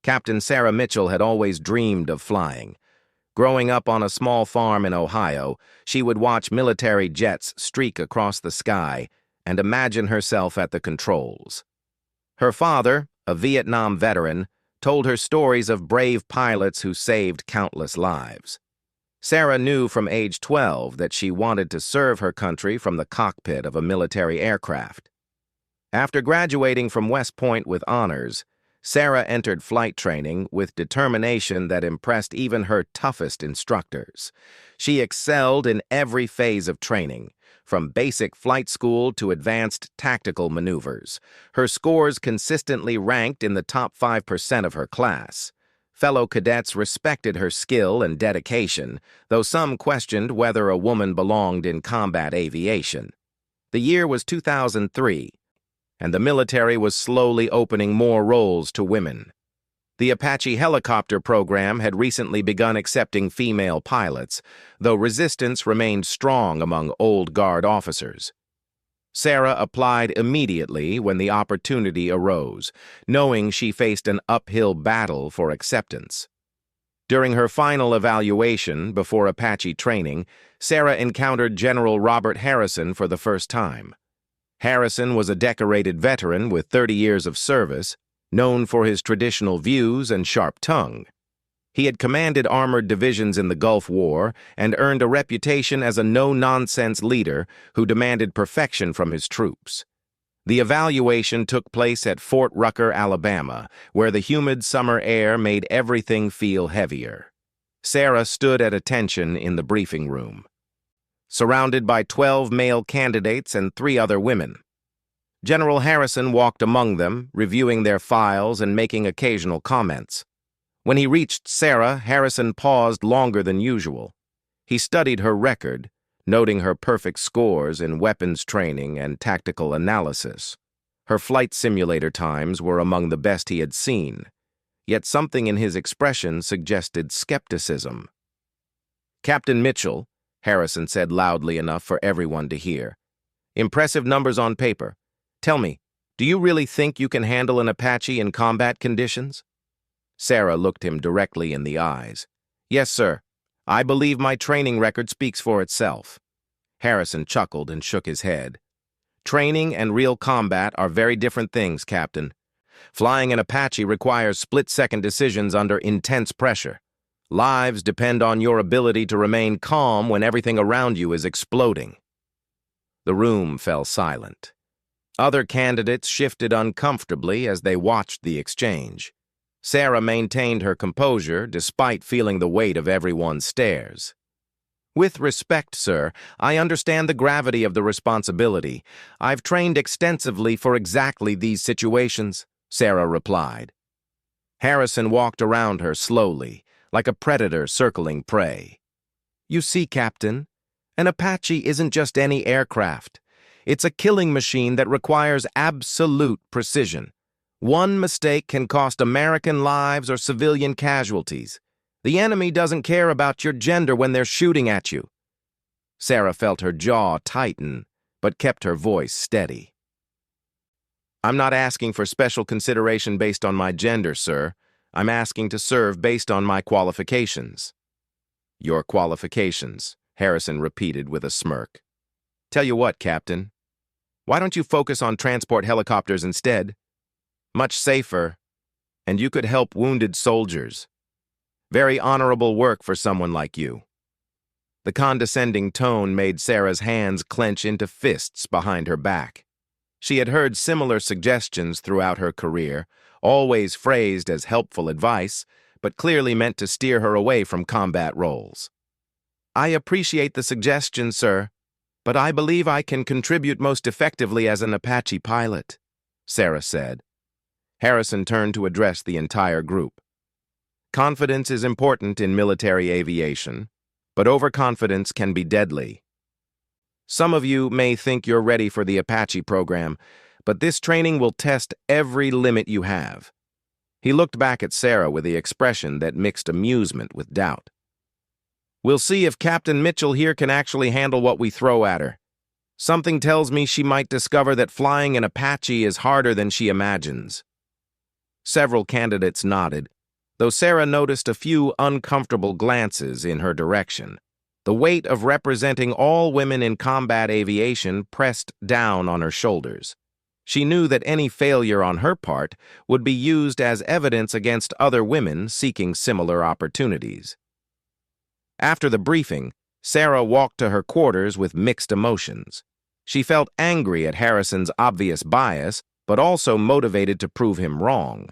Captain Sarah Mitchell had always dreamed of flying. Growing up on a small farm in Ohio, she would watch military jets streak across the sky and imagine herself at the controls. Her father, a Vietnam veteran, told her stories of brave pilots who saved countless lives. Sarah knew from age 12 that she wanted to serve her country from the cockpit of a military aircraft. After graduating from West Point with honors, Sarah entered flight training with determination that impressed even her toughest instructors. She excelled in every phase of training, from basic flight school to advanced tactical maneuvers. Her scores consistently ranked in the top 5% of her class. Fellow cadets respected her skill and dedication, though some questioned whether a woman belonged in combat aviation. The year was 2003. And the military was slowly opening more roles to women. The Apache helicopter program had recently begun accepting female pilots, though resistance remained strong among old guard officers. Sarah applied immediately when the opportunity arose, knowing she faced an uphill battle for acceptance. During her final evaluation before Apache training, Sarah encountered General Robert Harrison for the first time. Harrison was a decorated veteran with 30 years of service, known for his traditional views and sharp tongue. He had commanded armored divisions in the Gulf War and earned a reputation as a no-nonsense leader who demanded perfection from his troops. The evaluation took place at Fort Rucker, Alabama, where the humid summer air made everything feel heavier. Sarah stood at attention in the briefing room, surrounded by 12 male candidates and 3 other women. General Harrison walked among them, reviewing their files and making occasional comments. When he reached Sarah, Harrison paused longer than usual. He studied her record, noting her perfect scores in weapons training and tactical analysis. Her flight simulator times were among the best he had seen, yet something in his expression suggested skepticism. "Captain Mitchell," Harrison said loudly enough for everyone to hear. "Impressive numbers on paper. Tell me, do you really think you can handle an Apache in combat conditions?" Sarah looked him directly in the eyes. "Yes, sir. I believe my training record speaks for itself." Harrison chuckled and shook his head. "Training and real combat are very different things, Captain. Flying an Apache requires split-second decisions under intense pressure. Lives depend on your ability to remain calm when everything around you is exploding." The room fell silent. Other candidates shifted uncomfortably as they watched the exchange. Sarah maintained her composure despite feeling the weight of everyone's stares. "With respect, sir, I understand the gravity of the responsibility. I've trained extensively for exactly these situations," Sarah replied. Harrison walked around her slowly, like a predator circling prey. "You see, Captain, an Apache isn't just any aircraft. It's a killing machine that requires absolute precision. One mistake can cost American lives or civilian casualties. The enemy doesn't care about your gender when they're shooting at you." Sarah felt her jaw tighten, but kept her voice steady. "I'm not asking for special consideration based on my gender, sir. I'm asking to serve based on my qualifications." "Your qualifications," Harrison repeated with a smirk. "Tell you what, Captain. Why don't you focus on transport helicopters instead? Much safer, and you could help wounded soldiers. Very honorable work for someone like you." The condescending tone made Sarah's hands clench into fists behind her back. She had heard similar suggestions throughout her career, always phrased as helpful advice, but clearly meant to steer her away from combat roles. "I appreciate the suggestion, sir, but I believe I can contribute most effectively as an Apache pilot," Sarah said. Harrison turned to address the entire group. "Confidence is important in military aviation, but overconfidence can be deadly. Some of you may think you're ready for the Apache program, but this training will test every limit you have." He looked back at Sarah with the expression that mixed amusement with doubt. "We'll see if Captain Mitchell here can actually handle what we throw at her. Something tells me she might discover that flying an Apache is harder than she imagines." Several candidates nodded, though Sarah noticed a few uncomfortable glances in her direction. The weight of representing all women in combat aviation pressed down on her shoulders. She knew that any failure on her part would be used as evidence against other women seeking similar opportunities. After the briefing, Sarah walked to her quarters with mixed emotions. She felt angry at Harrison's obvious bias, but also motivated to prove him wrong.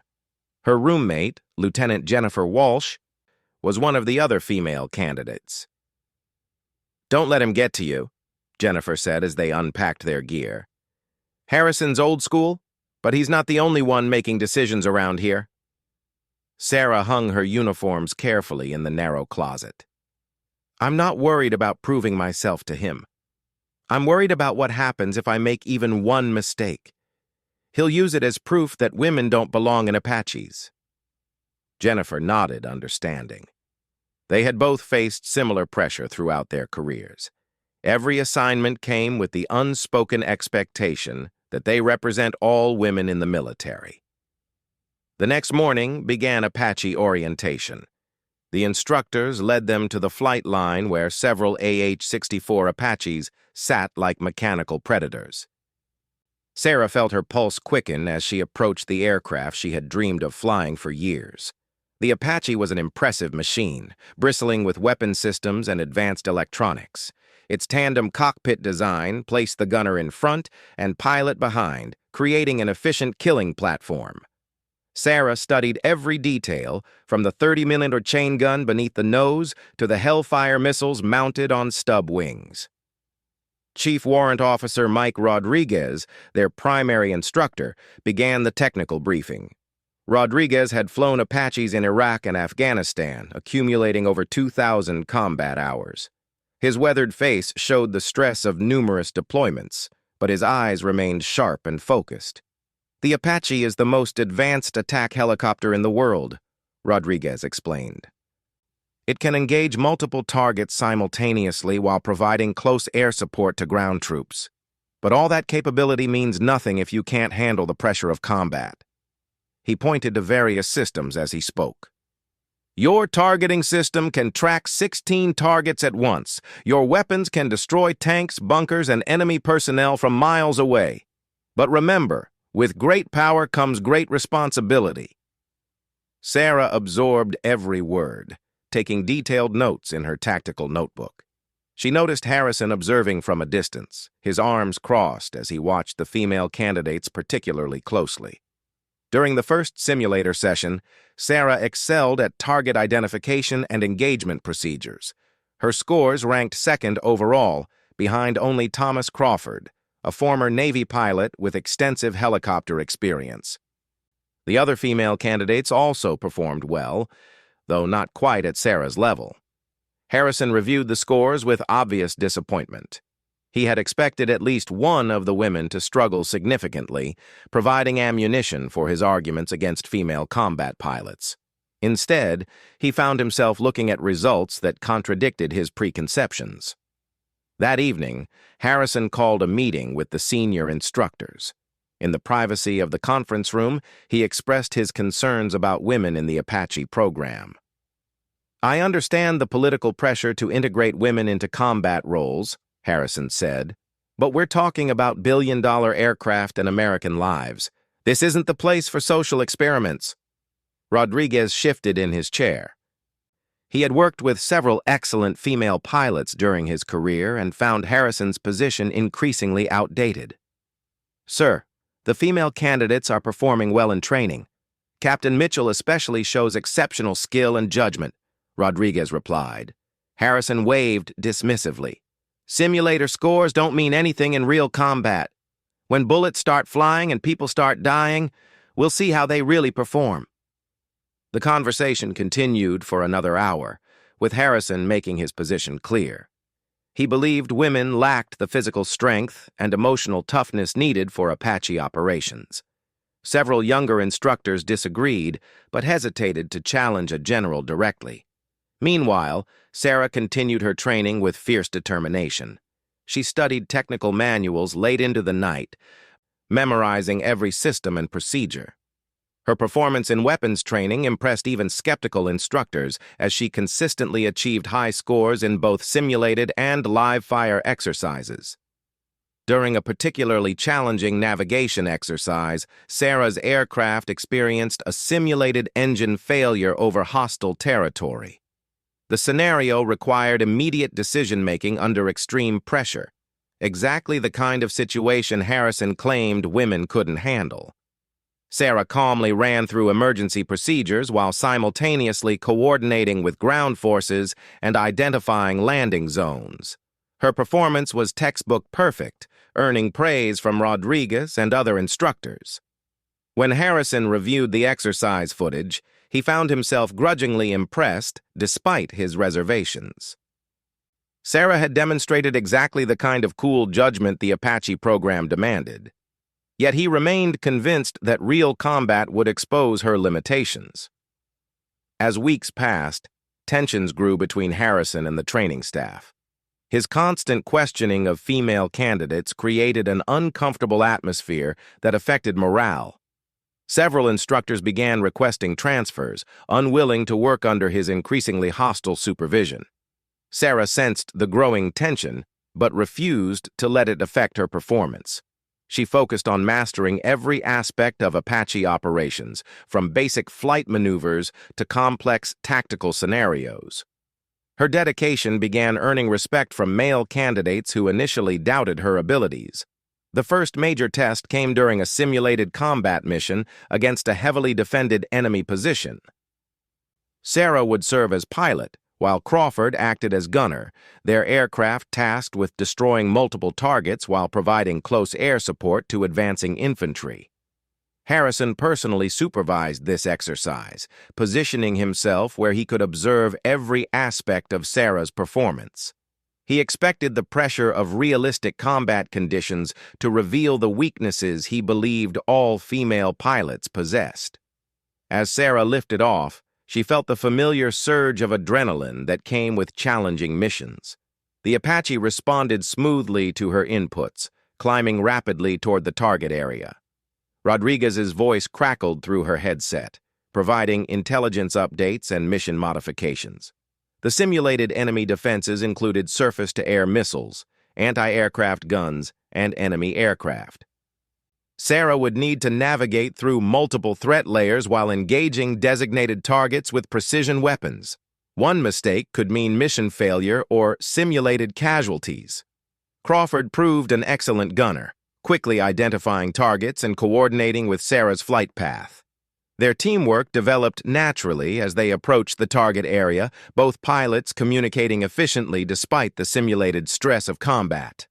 Her roommate, Lieutenant Jennifer Walsh, was one of the other female candidates. "Don't let him get to you," Jennifer said as they unpacked their gear. "Harrison's old school, but he's not the only one making decisions around here." Sarah hung her uniforms carefully in the narrow closet. "I'm not worried about proving myself to him. I'm worried about what happens if I make even one mistake. He'll use it as proof that women don't belong in Apaches." Jennifer nodded, understanding. They had both faced similar pressure throughout their careers. Every assignment came with the unspoken expectation that they represent all women in the military. The next morning began Apache orientation. The instructors led them to the flight line where several AH-64 Apaches sat like mechanical predators. Sarah felt her pulse quicken as she approached the aircraft she had dreamed of flying for years. The Apache was an impressive machine, bristling with weapon systems and advanced electronics. Its tandem cockpit design placed the gunner in front and pilot behind, creating an efficient killing platform. Sarah studied every detail, from the 30mm chain gun beneath the nose to the Hellfire missiles mounted on stub wings. Chief Warrant Officer Mike Rodriguez, their primary instructor, began the technical briefing. Rodriguez had flown Apaches in Iraq and Afghanistan, accumulating over 2,000 combat hours. His weathered face showed the stress of numerous deployments, but his eyes remained sharp and focused. "The Apache is the most advanced attack helicopter in the world," Rodriguez explained. "It can engage multiple targets simultaneously while providing close air support to ground troops. But all that capability means nothing if you can't handle the pressure of combat." He pointed to various systems as he spoke. "Your targeting system can track 16 targets at once. Your weapons can destroy tanks, bunkers, and enemy personnel from miles away. But remember, with great power comes great responsibility." Sarah absorbed every word, taking detailed notes in her tactical notebook. She noticed Harrison observing from a distance, his arms crossed as he watched the female candidates particularly closely. During the first simulator session, Sarah excelled at target identification and engagement procedures. Her scores ranked second overall, behind only Thomas Crawford, a former Navy pilot with extensive helicopter experience. The other female candidates also performed well, though not quite at Sarah's level. Harrison reviewed the scores with obvious disappointment. He had expected at least one of the women to struggle significantly, providing ammunition for his arguments against female combat pilots. Instead, he found himself looking at results that contradicted his preconceptions. That evening, Harrison called a meeting with the senior instructors. In the privacy of the conference room, he expressed his concerns about women in the Apache program. "I understand the political pressure to integrate women into combat roles," Harrison said, "but we're talking about billion-dollar aircraft and American lives. This isn't the place for social experiments." Rodriguez shifted in his chair. He had worked with several excellent female pilots during his career and found Harrison's position increasingly outdated. "Sir, the female candidates are performing well in training. Captain Mitchell especially shows exceptional skill and judgment," Rodriguez replied. Harrison waved dismissively. "Simulator scores don't mean anything in real combat. When bullets start flying and people start dying, we'll see how they really perform." The conversation continued for another hour, with Harrison making his position clear. He believed women lacked the physical strength and emotional toughness needed for Apache operations. Several younger instructors disagreed, but hesitated to challenge a general directly. Meanwhile, Sarah continued her training with fierce determination. She studied technical manuals late into the night, memorizing every system and procedure. Her performance in weapons training impressed even skeptical instructors as she consistently achieved high scores in both simulated and live-fire exercises. During a particularly challenging navigation exercise, Sarah's aircraft experienced a simulated engine failure over hostile territory. The scenario required immediate decision-making under extreme pressure, exactly the kind of situation Harrison claimed women couldn't handle. Sarah calmly ran through emergency procedures while simultaneously coordinating with ground forces and identifying landing zones. Her performance was textbook perfect, earning praise from Rodriguez and other instructors. When Harrison reviewed the exercise footage, he found himself grudgingly impressed despite his reservations. Sarah had demonstrated exactly the kind of cool judgment the Apache program demanded. Yet he remained convinced that real combat would expose her limitations. As weeks passed, tensions grew between Harrison and the training staff. His constant questioning of female candidates created an uncomfortable atmosphere that affected morale. Several instructors began requesting transfers, unwilling to work under his increasingly hostile supervision. Sarah sensed the growing tension, but refused to let it affect her performance. She focused on mastering every aspect of Apache operations, from basic flight maneuvers to complex tactical scenarios. Her dedication began earning respect from male candidates who initially doubted her abilities. The first major test came during a simulated combat mission against a heavily defended enemy position. Sarah would serve as pilot, while Crawford acted as gunner, their aircraft tasked with destroying multiple targets while providing close air support to advancing infantry. Harrison personally supervised this exercise, positioning himself where he could observe every aspect of Sarah's performance. He expected the pressure of realistic combat conditions to reveal the weaknesses he believed all female pilots possessed. As Sarah lifted off, she felt the familiar surge of adrenaline that came with challenging missions. The Apache responded smoothly to her inputs, climbing rapidly toward the target area. Rodriguez's voice crackled through her headset, providing intelligence updates and mission modifications. The simulated enemy defenses included surface-to-air missiles, anti-aircraft guns, and enemy aircraft. Sarah would need to navigate through multiple threat layers while engaging designated targets with precision weapons. One mistake could mean mission failure or simulated casualties. Crawford proved an excellent gunner, quickly identifying targets and coordinating with Sarah's flight path. Their teamwork developed naturally as they approached the target area, both pilots communicating efficiently despite the simulated stress of combat.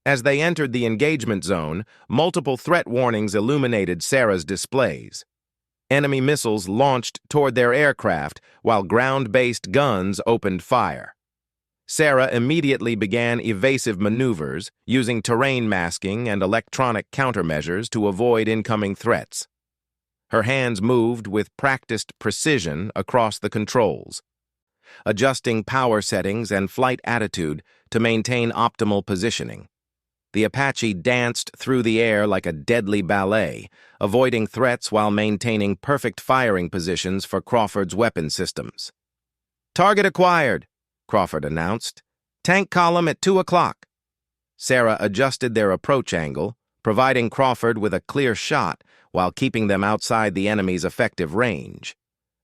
As they entered the engagement zone, multiple threat warnings illuminated Sarah's displays. Enemy missiles launched toward their aircraft, while ground-based guns opened fire. Sarah immediately began evasive maneuvers, using terrain masking and electronic countermeasures to avoid incoming threats. Her hands moved with practiced precision across the controls, adjusting power settings and flight attitude to maintain optimal positioning. The Apache danced through the air like a deadly ballet, avoiding threats while maintaining perfect firing positions for Crawford's weapon systems. "Target acquired," Crawford announced. "Tank column at 2 o'clock. Sarah adjusted their approach angle, providing Crawford with a clear shot while keeping them outside the enemy's effective range.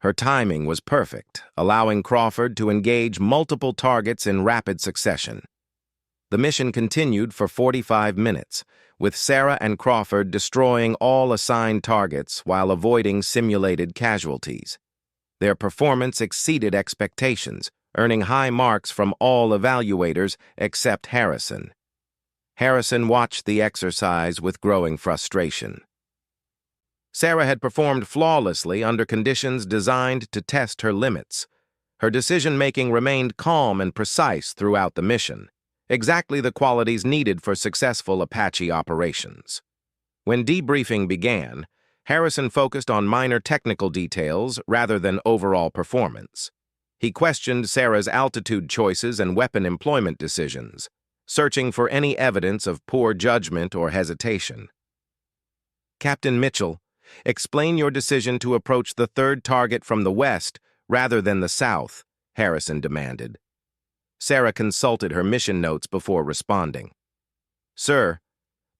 Her timing was perfect, allowing Crawford to engage multiple targets in rapid succession. The mission continued for 45 minutes, with Sarah and Crawford destroying all assigned targets while avoiding simulated casualties. Their performance exceeded expectations, earning high marks from all evaluators except Harrison. Harrison watched the exercise with growing frustration. Sarah had performed flawlessly under conditions designed to test her limits. Her decision-making remained calm and precise throughout the mission, exactly the qualities needed for successful Apache operations. When debriefing began, Harrison focused on minor technical details rather than overall performance. He questioned Sarah's altitude choices and weapon employment decisions, searching for any evidence of poor judgment or hesitation. "Captain Mitchell, Explain your decision to approach the third target from the west rather than the south, Harrison demanded. Sarah consulted her mission notes before responding. Sir,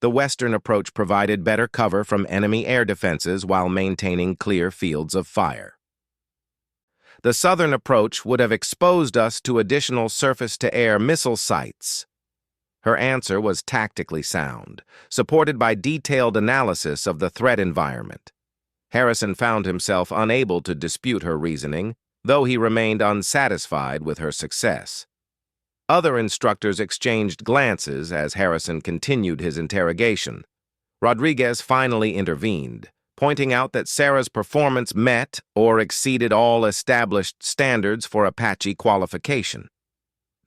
the western approach provided better cover from enemy air defenses while maintaining clear fields of fire. The southern approach would have exposed us to additional surface-to-air missile sites. Her answer was tactically sound, supported by detailed analysis of the threat environment. Harrison found himself unable to dispute her reasoning, though he remained unsatisfied with her success. Other instructors exchanged glances as Harrison continued his interrogation. Rodriguez finally intervened, pointing out that Sarah's performance met or exceeded all established standards for Apache qualification.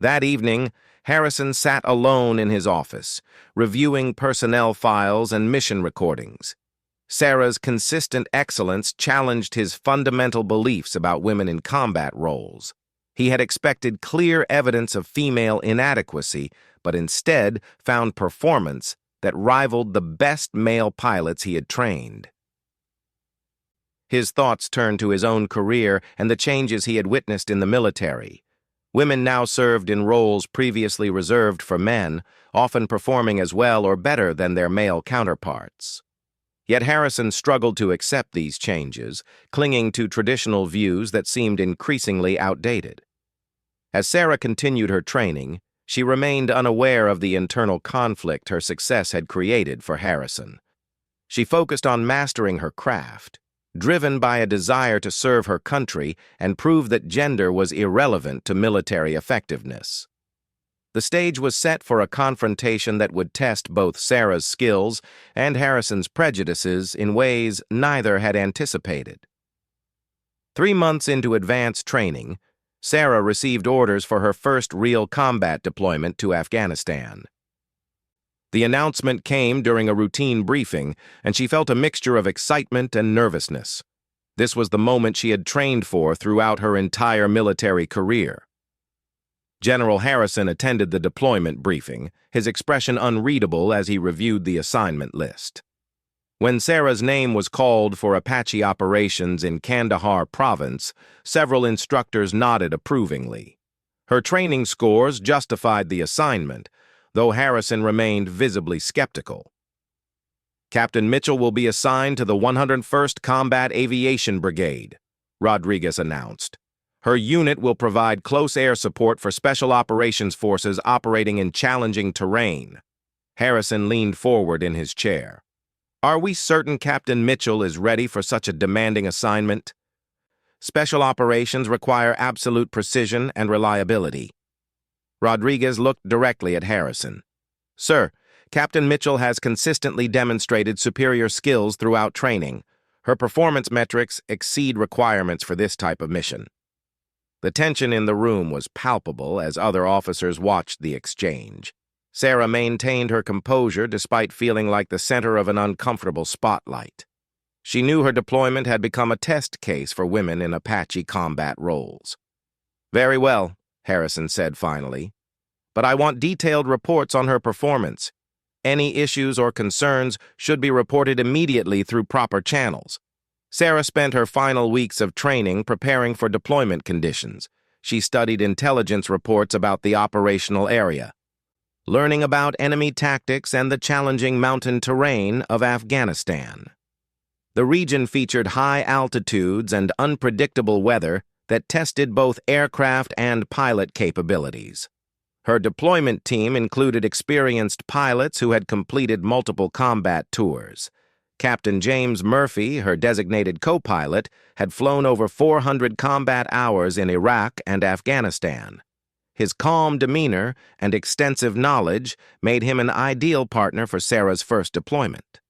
That evening, Harrison sat alone in his office, reviewing personnel files and mission recordings. Sarah's consistent excellence challenged his fundamental beliefs about women in combat roles. He had expected clear evidence of female inadequacy, but instead found performance that rivaled the best male pilots he had trained. His thoughts turned to his own career and the changes he had witnessed in the military. Women now served in roles previously reserved for men, often performing as well or better than their male counterparts. Yet Harrison struggled to accept these changes, clinging to traditional views that seemed increasingly outdated. As Sarah continued her training, she remained unaware of the internal conflict her success had created for Harrison. She focused on mastering her craft, driven by a desire to serve her country and prove that gender was irrelevant to military effectiveness. The stage was set for a confrontation that would test both Sarah's skills and Harrison's prejudices in ways neither had anticipated. 3 months into advanced training, Sarah received orders for her first real combat deployment to Afghanistan. The announcement came during a routine briefing, and she felt a mixture of excitement and nervousness. This was the moment she had trained for throughout her entire military career. General Harrison attended the deployment briefing, his expression unreadable as he reviewed the assignment list. When Sarah's name was called for Apache operations in Kandahar province, several instructors nodded approvingly. Her training scores justified the assignment, though Harrison remained visibly skeptical. Captain Mitchell will be assigned to the 101st Combat Aviation Brigade, Rodriguez announced. Her unit will provide close air support for special operations forces operating in challenging terrain. Harrison leaned forward in his chair. Are we certain Captain Mitchell is ready for such a demanding assignment? Special operations require absolute precision and reliability. Rodriguez looked directly at Harrison. Sir, Captain Mitchell has consistently demonstrated superior skills throughout training. Her performance metrics exceed requirements for this type of mission. The tension in the room was palpable as other officers watched the exchange. Sarah maintained her composure despite feeling like the center of an uncomfortable spotlight. She knew her deployment had become a test case for women in Apache combat roles. Very well, Harrison said finally. But I want detailed reports on her performance. Any issues or concerns should be reported immediately through proper channels. Sarah spent her final weeks of training preparing for deployment conditions. She studied intelligence reports about the operational area, learning about enemy tactics and the challenging mountain terrain of Afghanistan. The region featured high altitudes and unpredictable weather that tested both aircraft and pilot capabilities. Her deployment team included experienced pilots who had completed multiple combat tours. Captain James Murphy, her designated co-pilot, had flown over 400 combat hours in Iraq and Afghanistan. His calm demeanor and extensive knowledge made him an ideal partner for Sarah's first deployment.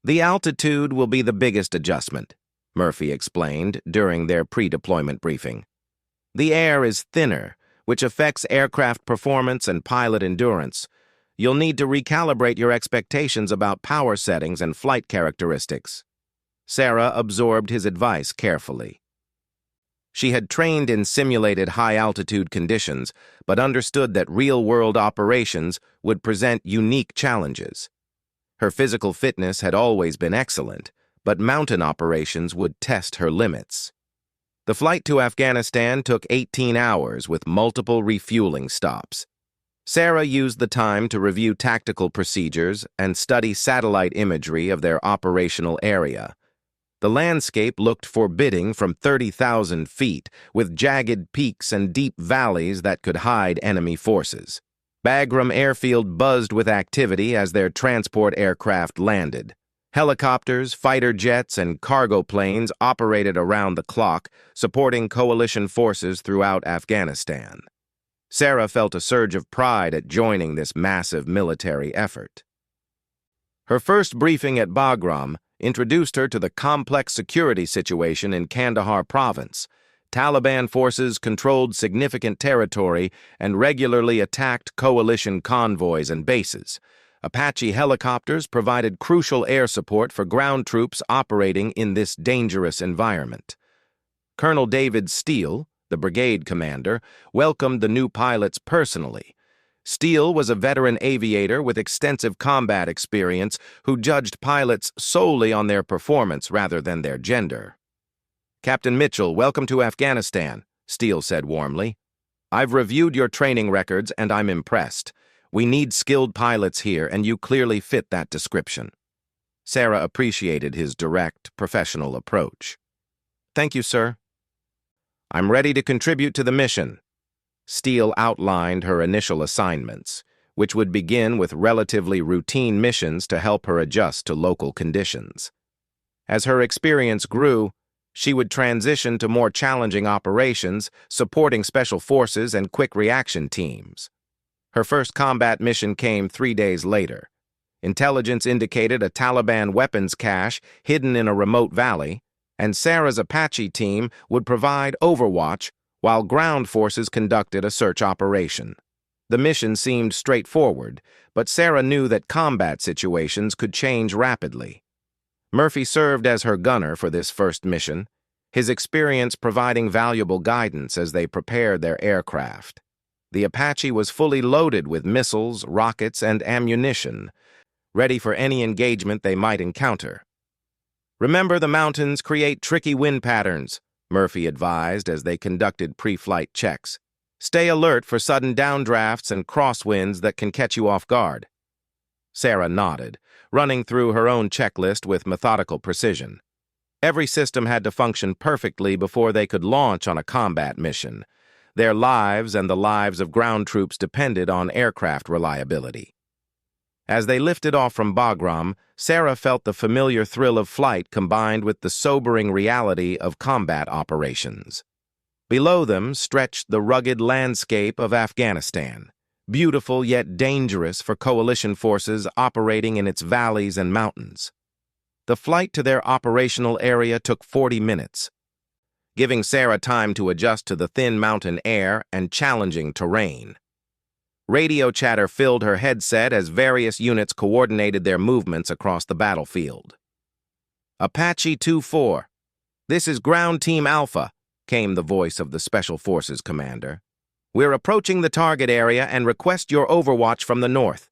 The altitude will be the biggest adjustment, Murphy explained during their pre-deployment briefing. The air is thinner, which affects aircraft performance and pilot endurance. You'll need to recalibrate your expectations about power settings and flight characteristics. Sarah absorbed his advice carefully. She had trained in simulated high-altitude conditions, but understood that real-world operations would present unique challenges. Her physical fitness had always been excellent, but mountain operations would test her limits. The flight to Afghanistan took 18 hours with multiple refueling stops. Sarah used the time to review tactical procedures and study satellite imagery of their operational area. The landscape looked forbidding from 30,000 feet, with jagged peaks and deep valleys that could hide enemy forces. Bagram Airfield buzzed with activity as their transport aircraft landed. Helicopters, fighter jets, and cargo planes operated around the clock, supporting coalition forces throughout Afghanistan. Sarah felt a surge of pride at joining this massive military effort. Her first briefing at Bagram introduced her to the complex security situation in Kandahar province. Taliban forces controlled significant territory and regularly attacked coalition convoys and bases. Apache helicopters provided crucial air support for ground troops operating in this dangerous environment. Colonel David Steele, the brigade commander, welcomed the new pilots personally. Steele was a veteran aviator with extensive combat experience who judged pilots solely on their performance rather than their gender. "Captain Mitchell, welcome to Afghanistan," Steele said warmly. "I've reviewed your training records and I'm impressed. We need skilled pilots here, and you clearly fit that description." Sarah appreciated his direct, professional approach. "Thank you, sir." "I'm ready to contribute to the mission." Steele outlined her initial assignments, which would begin with relatively routine missions to help her adjust to local conditions. As her experience grew, she would transition to more challenging operations, supporting special forces and quick reaction teams. Her first combat mission came 3 days later. Intelligence indicated a Taliban weapons cache hidden in a remote valley, and Sarah's Apache team would provide overwatch while ground forces conducted a search operation. The mission seemed straightforward, but Sarah knew that combat situations could change rapidly. Murphy served as her gunner for this first mission, his experience providing valuable guidance as they prepared their aircraft. The Apache was fully loaded with missiles, rockets, and ammunition, ready for any engagement they might encounter. "Remember, the mountains create tricky wind patterns," Murphy advised as they conducted pre-flight checks. "Stay alert for sudden downdrafts and crosswinds that can catch you off guard." Sarah nodded, running through her own checklist with methodical precision. Every system had to function perfectly before they could launch on a combat mission. Their lives and the lives of ground troops depended on aircraft reliability. As they lifted off from Bagram, Sarah felt the familiar thrill of flight combined with the sobering reality of combat operations. Below them stretched the rugged landscape of Afghanistan, beautiful yet dangerous for coalition forces operating in its valleys and mountains. The flight to their operational area took 40 minutes, giving Sarah time to adjust to the thin mountain air and challenging terrain. Radio chatter filled her headset as various units coordinated their movements across the battlefield. "Apache 2-4, this is Ground Team Alpha," came the voice of the Special Forces commander. "We're approaching the target area and request your overwatch from the north."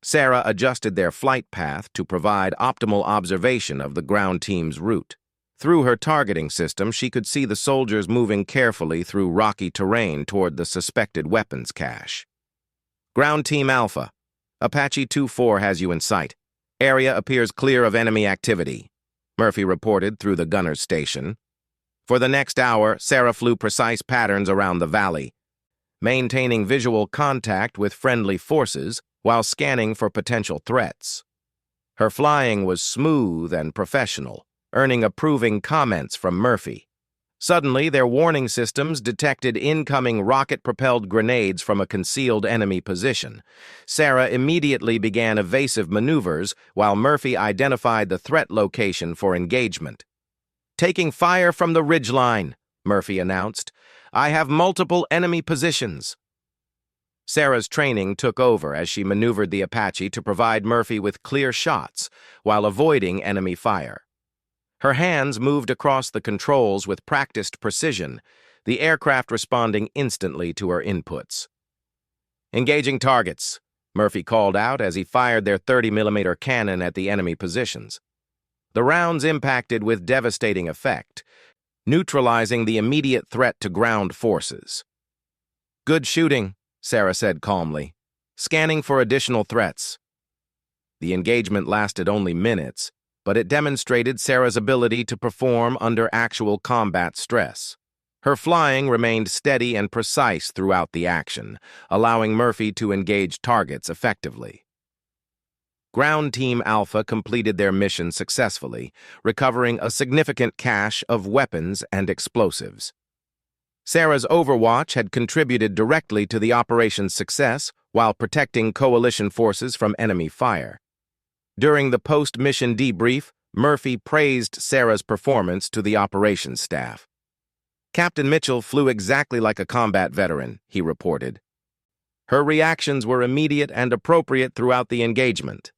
Sarah adjusted their flight path to provide optimal observation of the ground team's route. Through her targeting system, she could see the soldiers moving carefully through rocky terrain toward the suspected weapons cache. "Ground Team Alpha, Apache 2-4 has you in sight. Area appears clear of enemy activity," Murphy reported through the gunner's station. For the next hour, Sarah flew precise patterns around the valley, maintaining visual contact with friendly forces while scanning for potential threats. Her flying was smooth and professional, earning approving comments from Murphy. Suddenly, their warning systems detected incoming rocket-propelled grenades from a concealed enemy position. Sarah immediately began evasive maneuvers while Murphy identified the threat location for engagement. "Taking fire from the ridgeline," Murphy announced. "I have multiple enemy positions." Sarah's training took over as she maneuvered the Apache to provide Murphy with clear shots while avoiding enemy fire. Her hands moved across the controls with practiced precision, the aircraft responding instantly to her inputs. "Engaging targets," Murphy called out as he fired their 30mm cannon at the enemy positions. The rounds impacted with devastating effect, neutralizing the immediate threat to ground forces. "Good shooting," Sarah said calmly, scanning for additional threats. The engagement lasted only minutes, but it demonstrated Sarah's ability to perform under actual combat stress. Her flying remained steady and precise throughout the action, allowing Murphy to engage targets effectively. Ground Team Alpha completed their mission successfully, recovering a significant cache of weapons and explosives. Sarah's overwatch had contributed directly to the operation's success while protecting coalition forces from enemy fire. During the post-mission debrief, Murphy praised Sarah's performance to the operations staff. "Captain Mitchell flew exactly like a combat veteran," he reported. "Her reactions were immediate and appropriate throughout the engagement."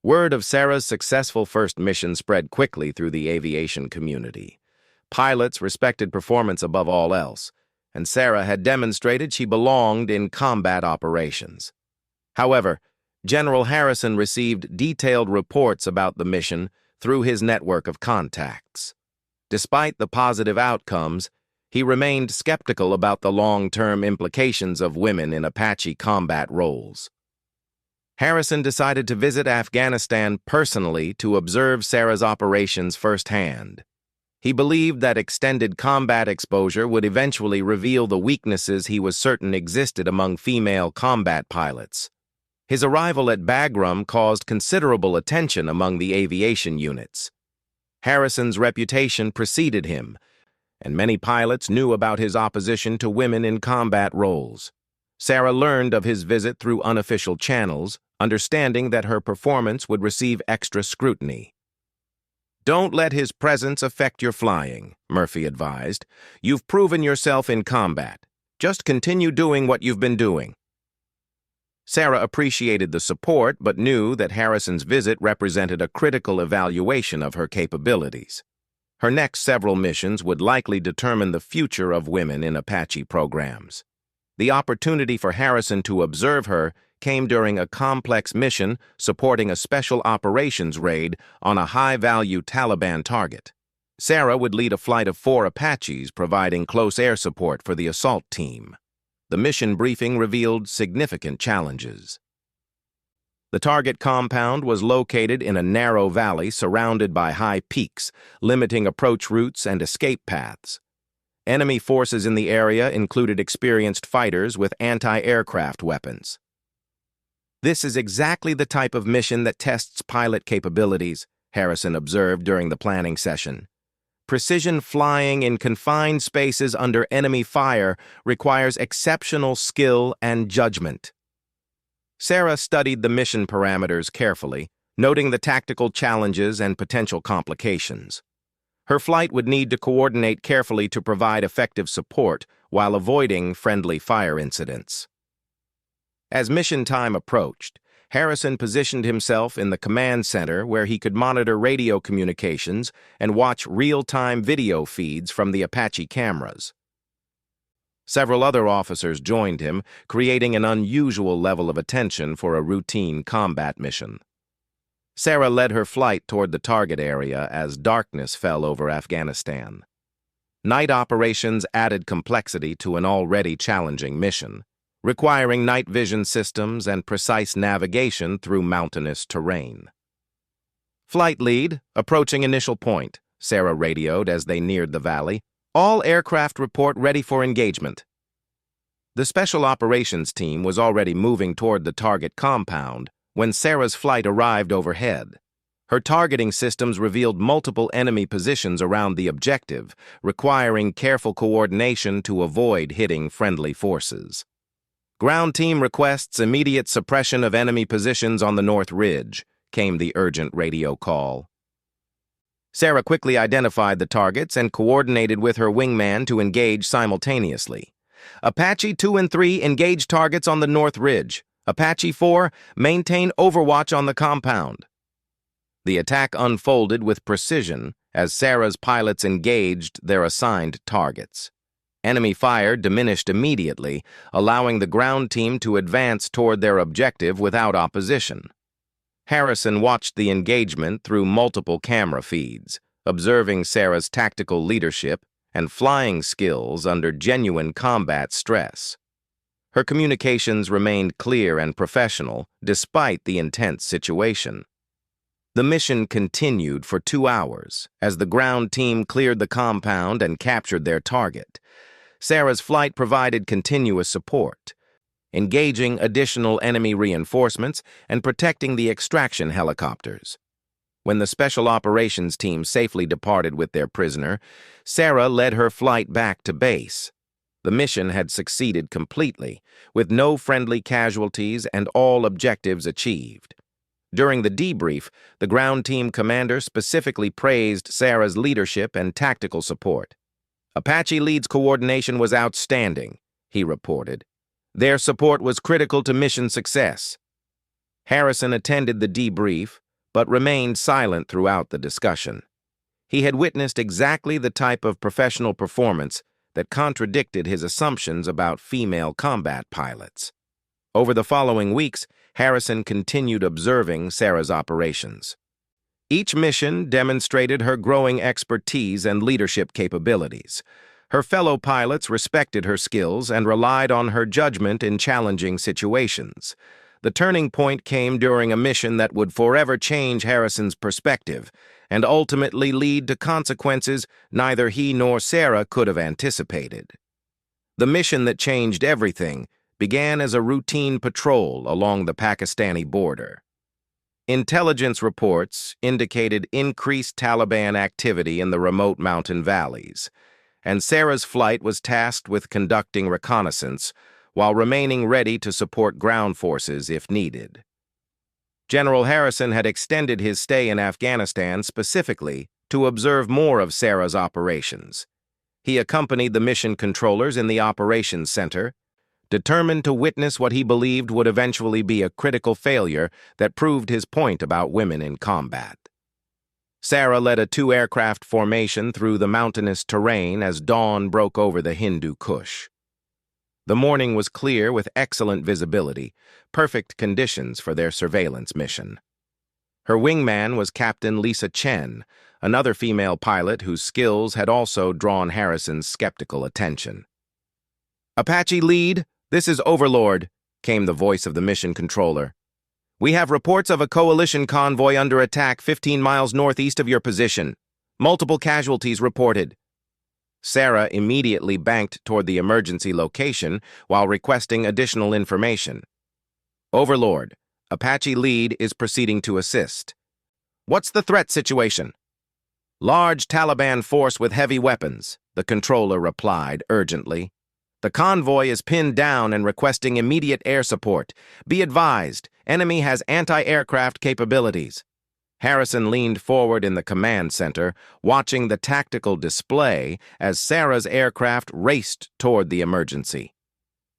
Word of Sarah's successful first mission spread quickly through the aviation community. Pilots respected performance above all else, and Sarah had demonstrated she belonged in combat operations. However, General Harrison received detailed reports about the mission through his network of contacts. Despite the positive outcomes, he remained skeptical about the long-term implications of women in Apache combat roles. Harrison decided to visit Afghanistan personally to observe Sarah's operations firsthand. He believed that extended combat exposure would eventually reveal the weaknesses he was certain existed among female combat pilots. His arrival at Bagram caused considerable attention among the aviation units. Harrison's reputation preceded him, and many pilots knew about his opposition to women in combat roles. Sarah learned of his visit through unofficial channels, understanding that her performance would receive extra scrutiny. "Don't let his presence affect your flying," Murphy advised. "You've proven yourself in combat. Just continue doing what you've been doing." Sarah appreciated the support, but knew that Harrison's visit represented a critical evaluation of her capabilities. Her next several missions would likely determine the future of women in Apache programs. The opportunity for Harrison to observe her came during a complex mission supporting a special operations raid on a high-value Taliban target. Sarah would lead a flight of 4 Apaches, providing close air support for the assault team. The mission briefing revealed significant challenges. The target compound was located in a narrow valley surrounded by high peaks, limiting approach routes and escape paths. Enemy forces in the area included experienced fighters with anti-aircraft weapons. "This is exactly the type of mission that tests pilot capabilities," Harrison observed during the planning session. "Precision flying in confined spaces under enemy fire requires exceptional skill and judgment." Sarah studied the mission parameters carefully, noting the tactical challenges and potential complications. Her flight would need to coordinate carefully to provide effective support while avoiding friendly fire incidents. As mission time approached, Harrison positioned himself in the command center where he could monitor radio communications and watch real-time video feeds from the Apache cameras. Several other officers joined him, creating an unusual level of attention for a routine combat mission. Sarah led her flight toward the target area as darkness fell over Afghanistan. Night operations added complexity to an already challenging mission, requiring night vision systems and precise navigation through mountainous terrain. "Flight lead, approaching initial point," Sarah radioed as they neared the valley. "All aircraft report ready for engagement." The Special Operations team was already moving toward the target compound when Sarah's flight arrived overhead. Her targeting systems revealed multiple enemy positions around the objective, requiring careful coordination to avoid hitting friendly forces. "Ground team requests immediate suppression of enemy positions on the North Ridge," came the urgent radio call. Sarah quickly identified the targets and coordinated with her wingman to engage simultaneously. "Apache 2 and 3 engage targets on the North Ridge. Apache 4, maintain overwatch on the compound." The attack unfolded with precision as Sarah's pilots engaged their assigned targets. Enemy fire diminished immediately, allowing the ground team to advance toward their objective without opposition. Harrison watched the engagement through multiple camera feeds, observing Sarah's tactical leadership and flying skills under genuine combat stress. Her communications remained clear and professional despite the intense situation. The mission continued for 2 hours as the ground team cleared the compound and captured their target. Sarah's flight provided continuous support, engaging additional enemy reinforcements and protecting the extraction helicopters. When the Special Operations team safely departed with their prisoner, Sarah led her flight back to base. The mission had succeeded completely, with no friendly casualties and all objectives achieved. During the debrief, the ground team commander specifically praised Sarah's leadership and tactical support. "Apache lead's coordination was outstanding," he reported. "Their support was critical to mission success." Harrison attended the debrief, but remained silent throughout the discussion. He had witnessed exactly the type of professional performance that contradicted his assumptions about female combat pilots. Over the following weeks, Harrison continued observing Sarah's operations. Each mission demonstrated her growing expertise and leadership capabilities. Her fellow pilots respected her skills and relied on her judgment in challenging situations. The turning point came during a mission that would forever change Harrison's perspective and ultimately lead to consequences neither he nor Sarah could have anticipated. The mission that changed everything began as a routine patrol along the Pakistani border. Intelligence reports indicated increased Taliban activity in the remote mountain valleys, and Sarah's flight was tasked with conducting reconnaissance while remaining ready to support ground forces if needed. General Harrison had extended his stay in Afghanistan specifically to observe more of Sarah's operations. He accompanied the mission controllers in the operations center, determined to witness what he believed would eventually be a critical failure that proved his point about women in combat. Sarah led a 2-aircraft formation through the mountainous terrain as dawn broke over the Hindu Kush. The morning was clear with excellent visibility, perfect conditions for their surveillance mission. Her wingman was Captain Lisa Chen, another female pilot whose skills had also drawn Harrison's skeptical attention. "Apache lead, this is Overlord," came the voice of the mission controller. "We have reports of a coalition convoy under attack 15 miles northeast of your position. Multiple casualties reported." Sarah immediately banked toward the emergency location while requesting additional information. "Overlord, Apache lead is proceeding to assist." "What's the threat situation?" "Large Taliban force with heavy weapons," the controller replied urgently. "The convoy is pinned down and requesting immediate air support. Be advised, enemy has anti-aircraft capabilities." Harrison leaned forward in the command center, watching the tactical display as Sarah's aircraft raced toward the emergency.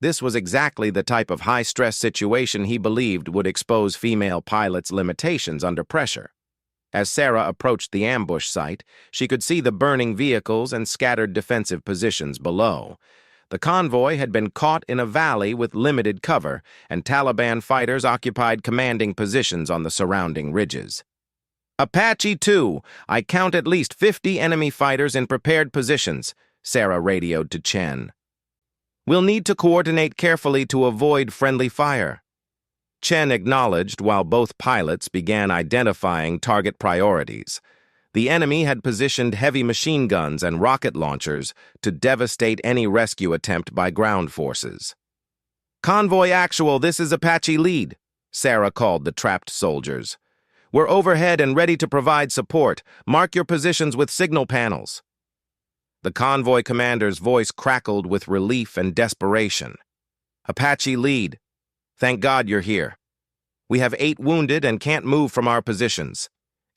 This was exactly the type of high-stress situation he believed would expose female pilots' limitations under pressure. As Sarah approached the ambush site, she could see the burning vehicles and scattered defensive positions below. The convoy had been caught in a valley with limited cover, and Taliban fighters occupied commanding positions on the surrounding ridges. "Apache 2, I count at least 50 enemy fighters in prepared positions," Sarah radioed to Chen. "We'll need to coordinate carefully to avoid friendly fire." Chen acknowledged while both pilots began identifying target priorities. The enemy had positioned heavy machine guns and rocket launchers to devastate any rescue attempt by ground forces. "Convoy actual, this is Apache lead," Sarah called the trapped soldiers. "We're overhead and ready to provide support. Mark your positions with signal panels." The convoy commander's voice crackled with relief and desperation. "Apache lead, thank God you're here. We have 8 wounded and can't move from our positions.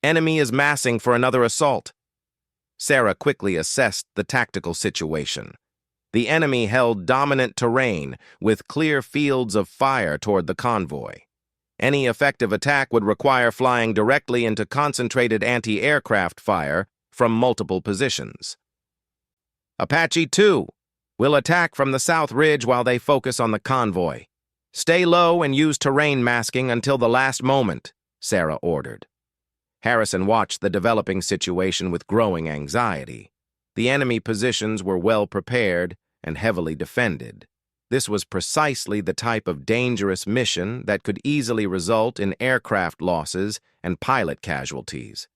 Enemy is massing for another assault." Sarah quickly assessed the tactical situation. The enemy held dominant terrain with clear fields of fire toward the convoy. Any effective attack would require flying directly into concentrated anti-aircraft fire from multiple positions. "Apache 2, will attack from the south ridge while they focus on the convoy. Stay low and use terrain masking until the last moment." Sarah ordered. Harrison watched the developing situation with growing anxiety. The enemy positions were well prepared and heavily defended. This was precisely the type of dangerous mission that could easily result in aircraft losses and pilot casualties.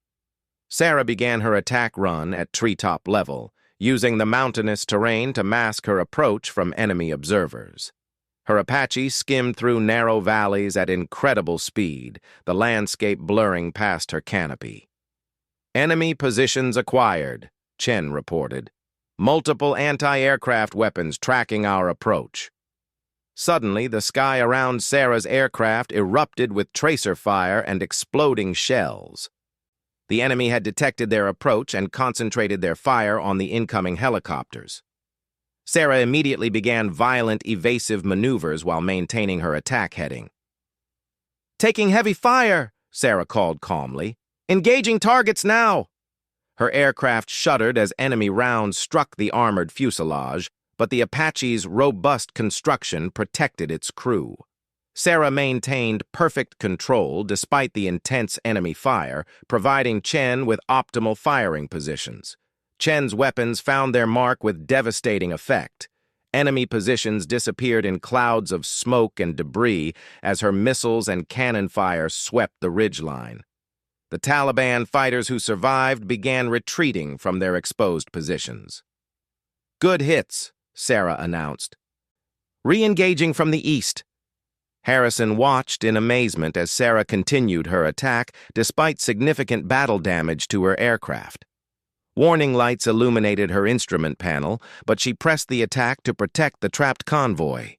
Sarah began her attack run at treetop level, using the mountainous terrain to mask her approach from enemy observers. Her Apache skimmed through narrow valleys at incredible speed, the landscape blurring past her canopy. "Enemy positions acquired," Chen reported. "Multiple anti-aircraft weapons tracking our approach." Suddenly, the sky around Sarah's aircraft erupted with tracer fire and exploding shells. The enemy had detected their approach and concentrated their fire on the incoming helicopters. Sarah immediately began violent, evasive maneuvers while maintaining her attack heading. "Taking heavy fire," Sarah called calmly. "Engaging targets now." Her aircraft shuddered as enemy rounds struck the armored fuselage, but the Apache's robust construction protected its crew. Sarah maintained perfect control despite the intense enemy fire, providing Chen with optimal firing positions. Chen's weapons found their mark with devastating effect. Enemy positions disappeared in clouds of smoke and debris as her missiles and cannon fire swept the ridgeline. The Taliban fighters who survived began retreating from their exposed positions. "Good hits," Sarah announced. "Re-engaging from the east." Harrison watched in amazement as Sarah continued her attack despite significant battle damage to her aircraft. Warning lights illuminated her instrument panel, but she pressed the attack to protect the trapped convoy.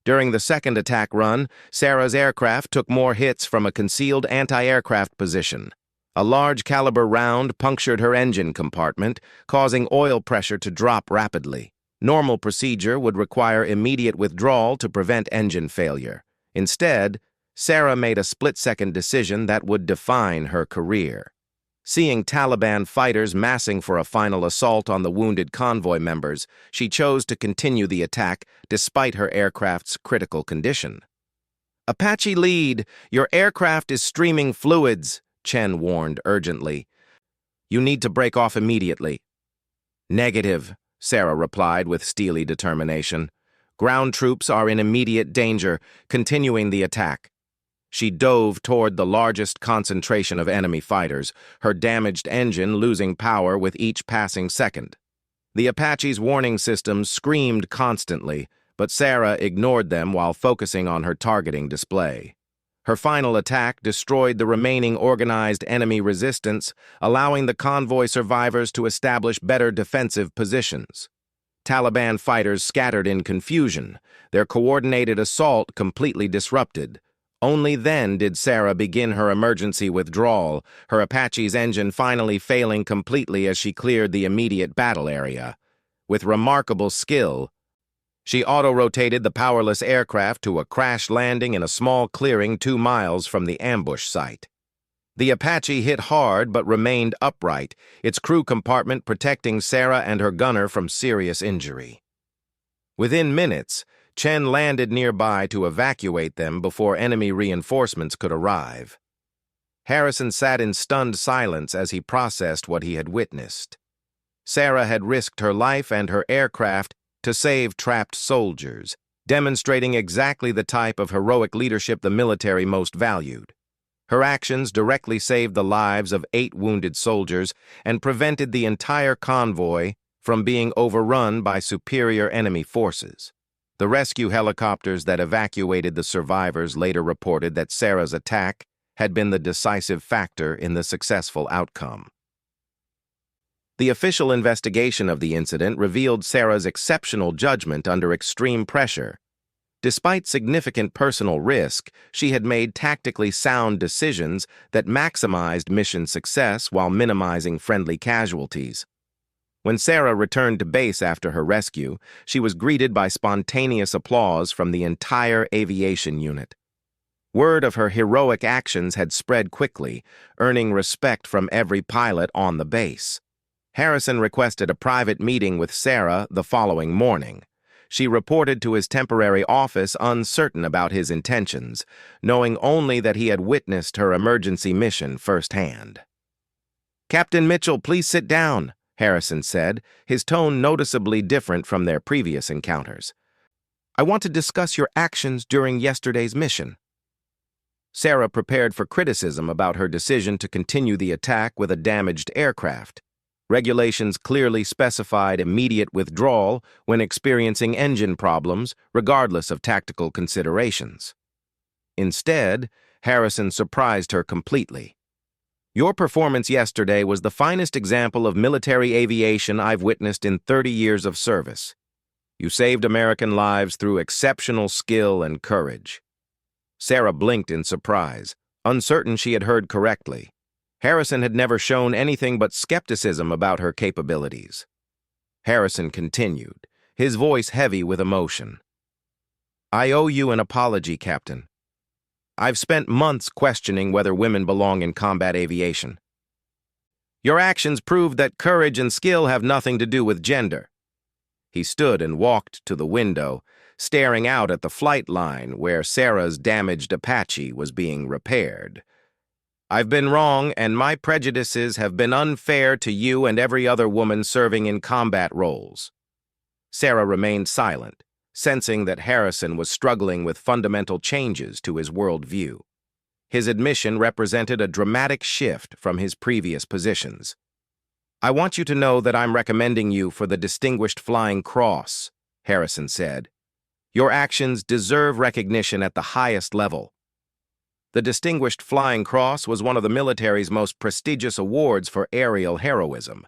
During the second attack run, Sarah's aircraft took more hits from a concealed anti-aircraft position. A large-caliber round punctured her engine compartment, causing oil pressure to drop rapidly. Normal procedure would require immediate withdrawal to prevent engine failure. Instead, Sarah made a split-second decision that would define her career. Seeing Taliban fighters massing for a final assault on the wounded convoy members, she chose to continue the attack despite her aircraft's critical condition. "Apache lead, your aircraft is streaming fluids," Chen warned urgently. "You need to break off immediately." "Negative," Sarah replied with steely determination. "Ground troops are in immediate danger, continuing the attack." She dove toward the largest concentration of enemy fighters, her damaged engine losing power with each passing second. The Apache's warning systems screamed constantly, but Sarah ignored them while focusing on her targeting display. Her final attack destroyed the remaining organized enemy resistance, allowing the convoy survivors to establish better defensive positions. Taliban fighters scattered in confusion, their coordinated assault completely disrupted. Only then did Sarah begin her emergency withdrawal, her Apache's engine finally failing completely as she cleared the immediate battle area. With remarkable skill, she auto-rotated the powerless aircraft to a crash landing in a small clearing 2 miles from the ambush site. The Apache hit hard but remained upright, its crew compartment protecting Sarah and her gunner from serious injury. Within minutes, Chen landed nearby to evacuate them before enemy reinforcements could arrive. Harrison sat in stunned silence as he processed what he had witnessed. Sarah had risked her life and her aircraft to save trapped soldiers, demonstrating exactly the type of heroic leadership the military most valued. Her actions directly saved the lives of 8 wounded soldiers and prevented the entire convoy from being overrun by superior enemy forces. The rescue helicopters that evacuated the survivors later reported that Sarah's attack had been the decisive factor in the successful outcome. The official investigation of the incident revealed Sarah's exceptional judgment under extreme pressure. Despite significant personal risk, she had made tactically sound decisions that maximized mission success while minimizing friendly casualties. When Sarah returned to base after her rescue, she was greeted by spontaneous applause from the entire aviation unit. Word of her heroic actions had spread quickly, earning respect from every pilot on the base. Harrison requested a private meeting with Sarah the following morning. She reported to his temporary office uncertain about his intentions, knowing only that he had witnessed her emergency mission firsthand. "Captain Mitchell, please sit down," Harrison said, his tone noticeably different from their previous encounters. "I want to discuss your actions during yesterday's mission." Sarah prepared for criticism about her decision to continue the attack with a damaged aircraft. Regulations clearly specified immediate withdrawal when experiencing engine problems, regardless of tactical considerations. Instead, Harrison surprised her completely. "Your performance yesterday was the finest example of military aviation I've witnessed in 30 years of service. You saved American lives through exceptional skill and courage." Sarah blinked in surprise, uncertain she had heard correctly. Harrison had never shown anything but skepticism about her capabilities. Harrison continued, his voice heavy with emotion. "I owe you an apology, Captain. I've spent months questioning whether women belong in combat aviation. Your actions proved that courage and skill have nothing to do with gender." He stood and walked to the window, staring out at the flight line where Sarah's damaged Apache was being repaired. "I've been wrong, and my prejudices have been unfair to you and every other woman serving in combat roles." Sarah remained silent, sensing that Harrison was struggling with fundamental changes to his worldview. His admission represented a dramatic shift from his previous positions. "I want you to know that I'm recommending you for the Distinguished Flying Cross," Harrison said. "Your actions deserve recognition at the highest level." The Distinguished Flying Cross was one of the military's most prestigious awards for aerial heroism.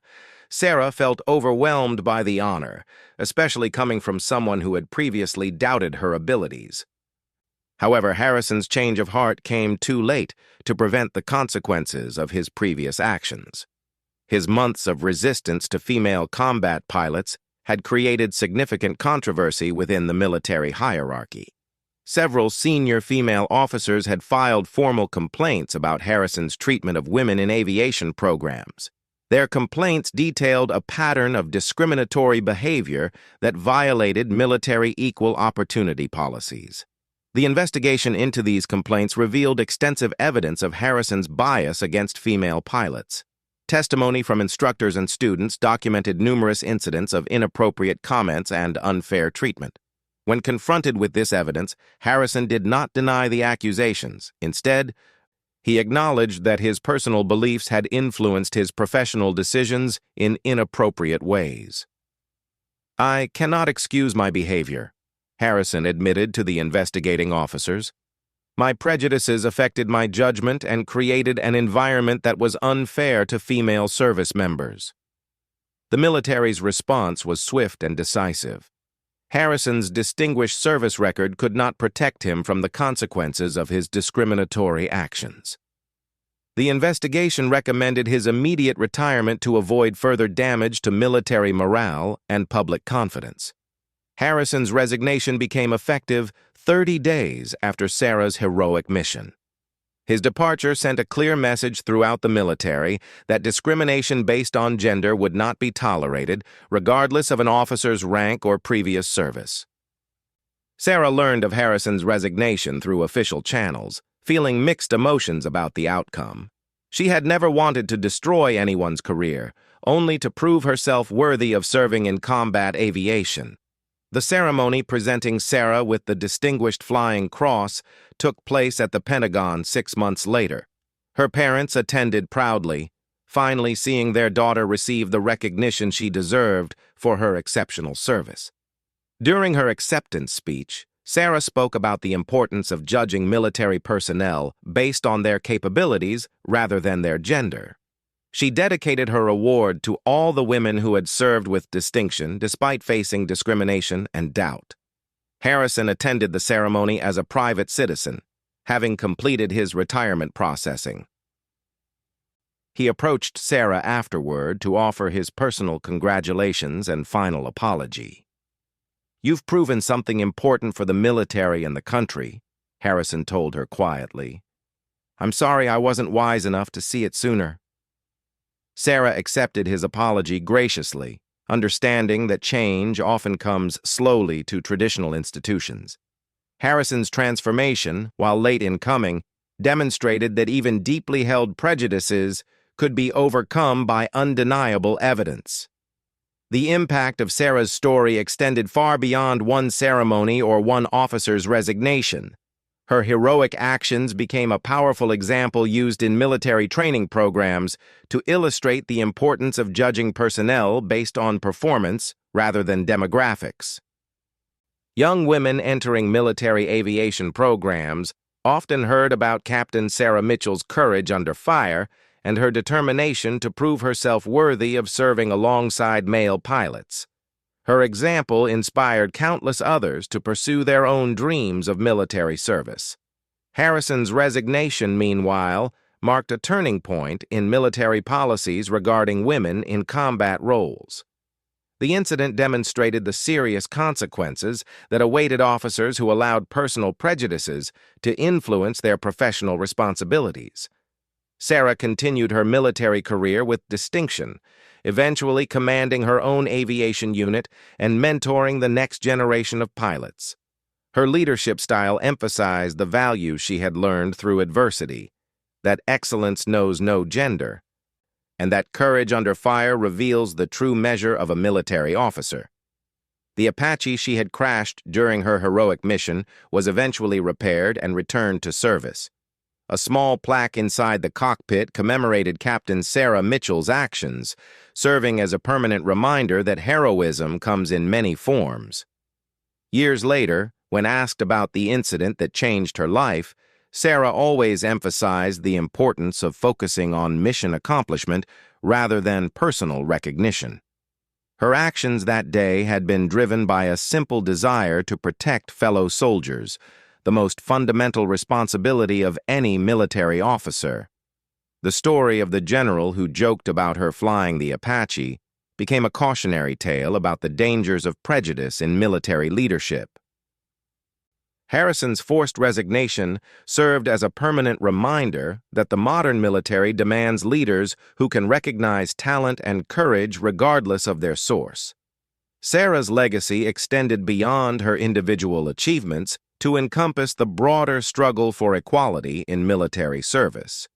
Sarah felt overwhelmed by the honor, especially coming from someone who had previously doubted her abilities. However, Harrison's change of heart came too late to prevent the consequences of his previous actions. His months of resistance to female combat pilots had created significant controversy within the military hierarchy. Several senior female officers had filed formal complaints about Harrison's treatment of women in aviation programs. Their complaints detailed a pattern of discriminatory behavior that violated military equal opportunity policies. The investigation into these complaints revealed extensive evidence of Harrison's bias against female pilots. Testimony from instructors and students documented numerous incidents of inappropriate comments and unfair treatment. When confronted with this evidence, Harrison did not deny the accusations. Instead, he acknowledged that his personal beliefs had influenced his professional decisions in inappropriate ways. "I cannot excuse my behavior," Harrison admitted to the investigating officers. "My prejudices affected my judgment and created an environment that was unfair to female service members." The military's response was swift and decisive. Harrison's distinguished service record could not protect him from the consequences of his discriminatory actions. The investigation recommended his immediate retirement to avoid further damage to military morale and public confidence. Harrison's resignation became effective 30 days after Sarah's heroic mission. His departure sent a clear message throughout the military that discrimination based on gender would not be tolerated, regardless of an officer's rank or previous service. Sarah learned of Harrison's resignation through official channels, feeling mixed emotions about the outcome. She had never wanted to destroy anyone's career, only to prove herself worthy of serving in combat aviation. The ceremony presenting Sarah with the Distinguished Flying Cross took place at the Pentagon 6 months later. Her parents attended proudly, finally seeing their daughter receive the recognition she deserved for her exceptional service. During her acceptance speech, Sarah spoke about the importance of judging military personnel based on their capabilities rather than their gender. She dedicated her award to all the women who had served with distinction despite facing discrimination and doubt. Harrison attended the ceremony as a private citizen, having completed his retirement processing. He approached Sarah afterward to offer his personal congratulations and final apology. "You've proven something important for the military and the country," Harrison told her quietly. "I'm sorry I wasn't wise enough to see it sooner." Sarah accepted his apology graciously, understanding that change often comes slowly to traditional institutions. Harrison's transformation, while late in coming, demonstrated that even deeply held prejudices could be overcome by undeniable evidence. The impact of Sarah's story extended far beyond one ceremony or one officer's resignation. Her heroic actions became a powerful example used in military training programs to illustrate the importance of judging personnel based on performance rather than demographics. Young women entering military aviation programs often heard about Captain Sarah Mitchell's courage under fire and her determination to prove herself worthy of serving alongside male pilots. Her example inspired countless others to pursue their own dreams of military service. Harrison's resignation, meanwhile, marked a turning point in military policies regarding women in combat roles. The incident demonstrated the serious consequences that awaited officers who allowed personal prejudices to influence their professional responsibilities. Sarah continued her military career with distinction, eventually commanding her own aviation unit and mentoring the next generation of pilots. Her leadership style emphasized the values she had learned through adversity, that excellence knows no gender, and that courage under fire reveals the true measure of a military officer. The Apache she had crashed during her heroic mission was eventually repaired and returned to service. A small plaque inside the cockpit commemorated Captain Sarah Mitchell's actions, serving as a permanent reminder that heroism comes in many forms. Years later, when asked about the incident that changed her life, Sarah always emphasized the importance of focusing on mission accomplishment rather than personal recognition. Her actions that day had been driven by a simple desire to protect fellow soldiers, the most fundamental responsibility of any military officer. The story of the general who joked about her flying the Apache became a cautionary tale about the dangers of prejudice in military leadership. Harrison's forced resignation served as a permanent reminder that the modern military demands leaders who can recognize talent and courage regardless of their source. Sarah's legacy extended beyond her individual achievements to encompass the broader struggle for equality in military service.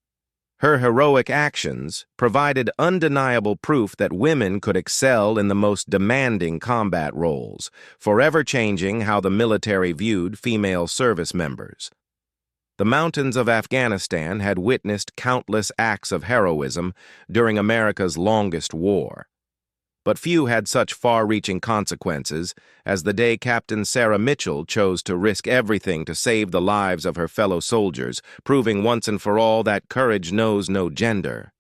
Her heroic actions provided undeniable proof that women could excel in the most demanding combat roles, forever changing how the military viewed female service members. The mountains of Afghanistan had witnessed countless acts of heroism during America's longest war. But few had such far-reaching consequences as the day Captain Sarah Mitchell chose to risk everything to save the lives of her fellow soldiers, proving once and for all that courage knows no gender.